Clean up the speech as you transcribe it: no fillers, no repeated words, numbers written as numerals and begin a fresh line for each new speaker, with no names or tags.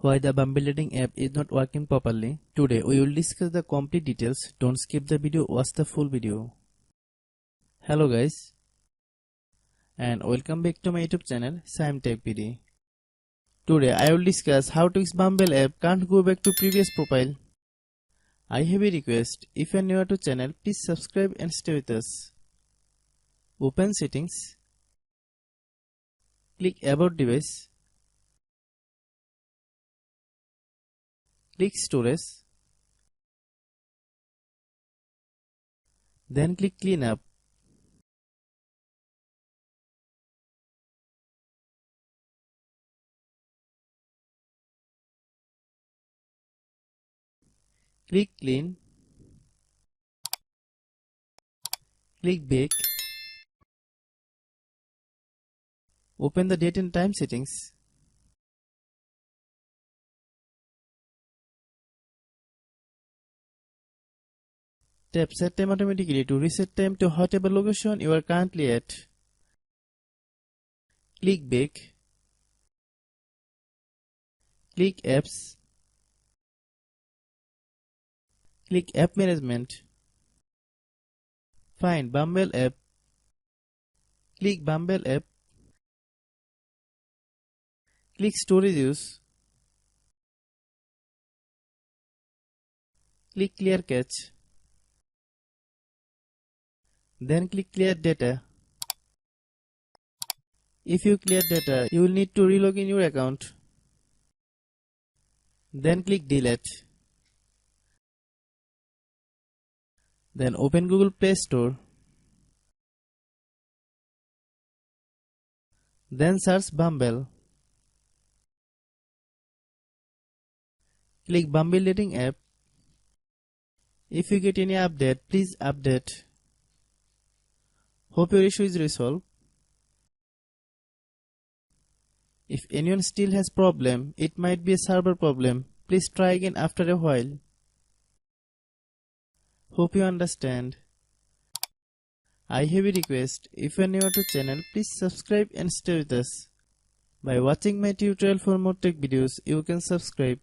Why the Bumble dating app is not working properly. Today we will discuss the complete details. Don't skip the video, watch the full video. Hello guys and welcome back to my YouTube channel Shaem Tech PD. Today I will discuss how to use Bumble app can't go back to previous profile. I have a request, if you are new to channel please subscribe and stay with us. Open settings, click about device, click storage, then click clean up. Click clean, click back, open the date and time settings. Tap set time automatically to reset time to whatever location you are currently at. Click back, click apps, click app management, find Bumble app, click Bumble app, click storage use, click clear cache, then click clear data. If you clear data, you will need to relog in your account. Then click delete. Then open Google Play Store. Then search Bumble. Click Bumble dating app. If you get any update, please update. Hope your issue is resolved. If anyone still has problem, it might be a server problem. Please try again after a while. Hope you understand. I have a request, if you are new to channel, please subscribe and stay with us. By watching my tutorial for more tech videos, you can subscribe.